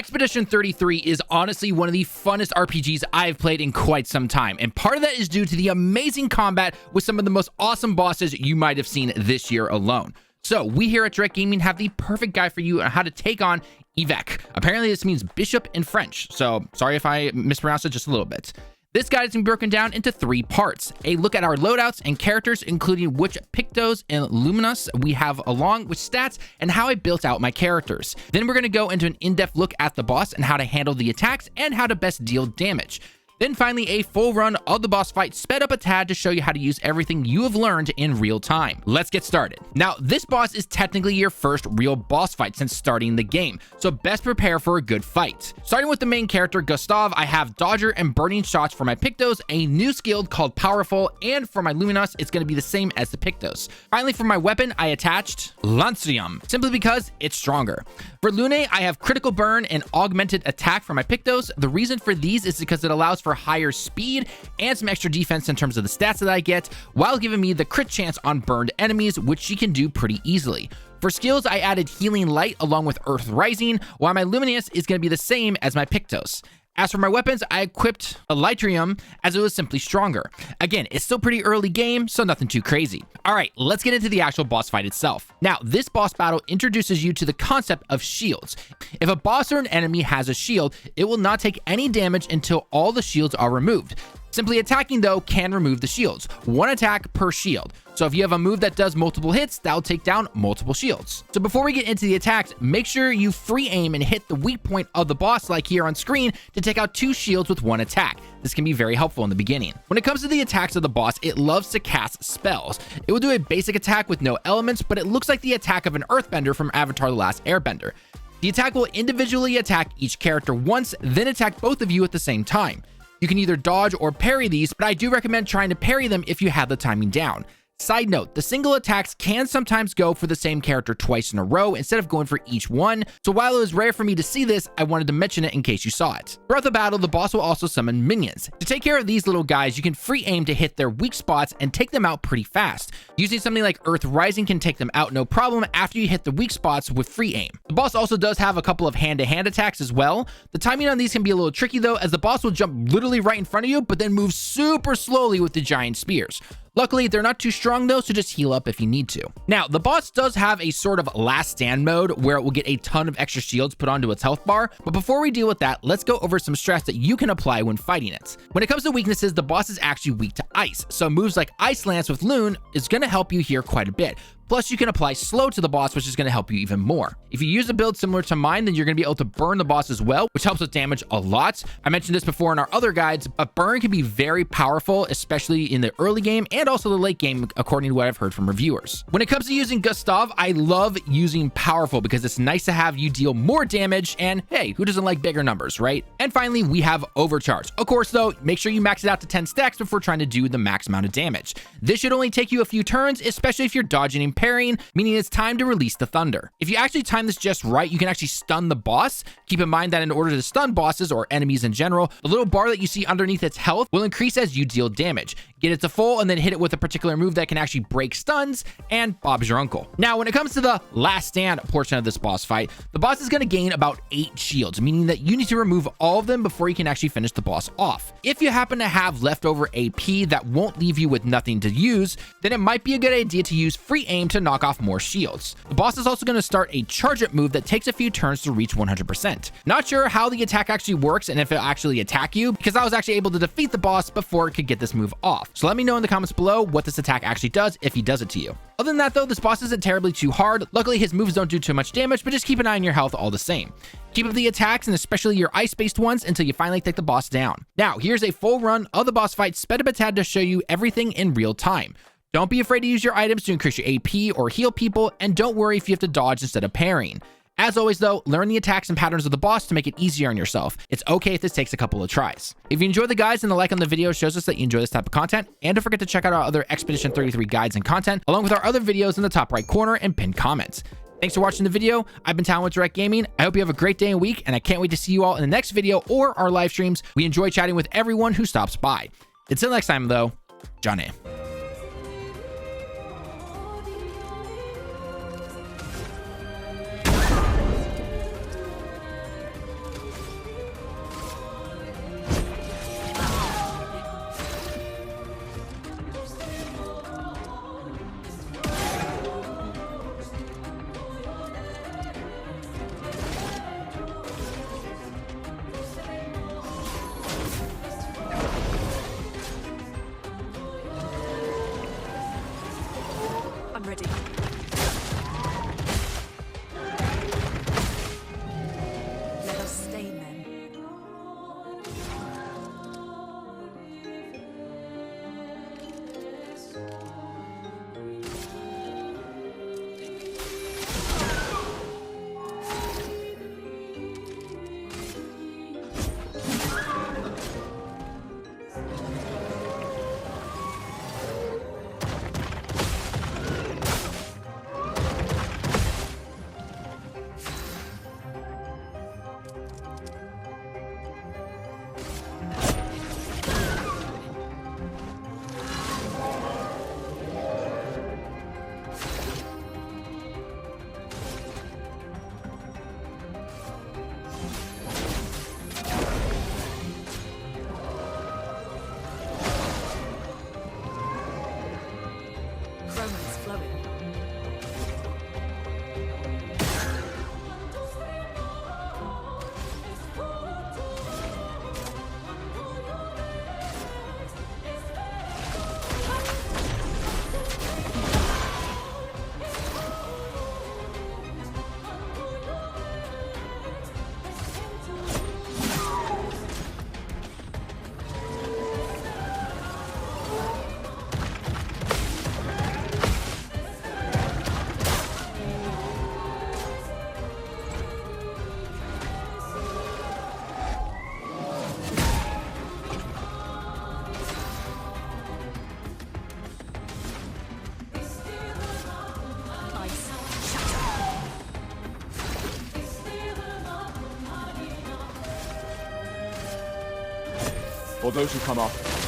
Expedition 33 is honestly one of the funnest RPGs I've played in quite some time, and part of that is due to the amazing combat with some of the most awesome bosses you might have seen this year alone. So we here at Direct Gaming have the perfect guide for you on how to take on Évêque. Apparently this means bishop in French, so sorry if I mispronounced it just a little bit. This guide is going to be broken down into 3 parts. A look at our loadouts and characters, including which Pictos and Luminous we have along with stats and how I built out my characters. Then we're going to go into an in-depth look at the boss and how to handle the attacks and how to best deal damage. Then finally, a full run of the boss fight sped up a tad to show you how to use everything you have learned in real time. Let's get started. Now, this boss is technically your first real boss fight since starting the game, so best prepare for a good fight. Starting with the main character, Gustav, I have Dodger and Burning Shots for my Pictos, a new skill called Powerful, and for my Luminous, it's going to be the same as the Pictos. Finally, for my weapon, I attached Lancium, simply because it's stronger. For Lune, I have Critical Burn and Augmented Attack for my Pictos. The reason for these is because it allows for higher speed and some extra defense in terms of the stats that I get, while giving me the crit chance on burned enemies, which she can do pretty easily. For skills, I added Healing Light along with Earth Rising, while my Luminous is going to be the same as my Pictos. As for my weapons, I equipped Elytrium as it was simply stronger. Again, it's still pretty early game, so nothing too crazy. All right, let's get into the actual boss fight itself. Now, this boss battle introduces you to the concept of shields. If a boss or an enemy has a shield, it will not take any damage until all the shields are removed. Simply attacking, though, can remove the shields. 1 attack per shield. So if you have a move that does multiple hits, that'll take down multiple shields. So before we get into the attacks, make sure you free aim and hit the weak point of the boss like here on screen to take out 2 shields with 1 attack. This can be very helpful in the beginning. When it comes to the attacks of the boss, it loves to cast spells. It will do a basic attack with no elements, but it looks like the attack of an earthbender from Avatar: The Last Airbender. The attack will individually attack each character once, then attack both of you at the same time. You can either dodge or parry these, but I do recommend trying to parry them if you have the timing down. Side note, the single attacks can sometimes go for the same character twice in a row instead of going for each one, so while it was rare for me to see this, I wanted to mention it in case you saw it. Throughout the battle, the boss will also summon minions. To take care of these little guys, you can free aim to hit their weak spots and take them out pretty fast. Using something like Earth Rising can take them out no problem after you hit the weak spots with free aim. The boss also does have a couple of hand-to-hand attacks as well. The timing on these can be a little tricky though, as the boss will jump literally right in front of you, but then move super slowly with the giant spears. Luckily, they're not too strong though, so just heal up if you need to. Now, the boss does have a sort of last stand mode where it will get a ton of extra shields put onto its health bar, but before we deal with that, let's go over some stress that you can apply when fighting it. When it comes to weaknesses, the boss is actually weak to ice, so moves like Ice Lance with Loon is going to help you here quite a bit. Plus, you can apply slow to the boss, which is going to help you even more. If you use a build similar to mine, then you're going to be able to burn the boss as well, which helps with damage a lot. I mentioned this before in our other guides, but burn can be very powerful, especially in the early game and also the late game, according to what I've heard from reviewers. When it comes to using Gustav, I love using powerful because it's nice to have you deal more damage, and hey, who doesn't like bigger numbers, right? And finally, we have Overcharge. Of course, though, make sure you max it out to 10 stacks before trying to do the max amount of damage. This should only take you a few turns, especially if you're dodging and parrying, meaning it's time to release the thunder. If you actually time this just right, you can actually stun the boss. Keep in mind that in order to stun bosses or enemies in general, the little bar that you see underneath its health will increase as you deal damage. Get it to full and then hit it with a particular move that can actually break stuns, and Bob's your uncle. Now, when it comes to the last stand portion of this boss fight, the boss is going to gain about 8 shields, meaning that you need to remove all of them before you can actually finish the boss off. If you happen to have leftover AP that won't leave you with nothing to use, then it might be a good idea to use free aim to knock off more shields. The boss is also going to start a charge up move that takes a few turns to reach 100%. Not sure how the attack actually works and if it'll actually attack you, because I was actually able to defeat the boss before it could get this move off. So let me know in the comments below what this attack actually does if he does it to you. Other than that though, this boss isn't terribly too hard. Luckily, his moves don't do too much damage, but just keep an eye on your health all the same. Keep up the attacks, and especially your ice-based ones, until you finally take the boss down. Now, here's a full run of the boss fight sped up a tad to show you everything in real time. Don't be afraid to use your items to increase your AP or heal people, and don't worry if you have to dodge instead of parrying. As always though, learn the attacks and patterns of the boss to make it easier on yourself. It's okay if this takes a couple of tries. If you enjoy the guides, then the like on the video shows us that you enjoy this type of content, and don't forget to check out our other Expedition 33 guides and content, along with our other videos in the top right corner and pinned comments. Thanks for watching the video. I've been Talon with Direct Gaming. I hope you have a great day and week, and I can't wait to see you all in the next video or our live streams. We enjoy chatting with everyone who stops by. Until next time though, Johnny. sustain them. For those who come after,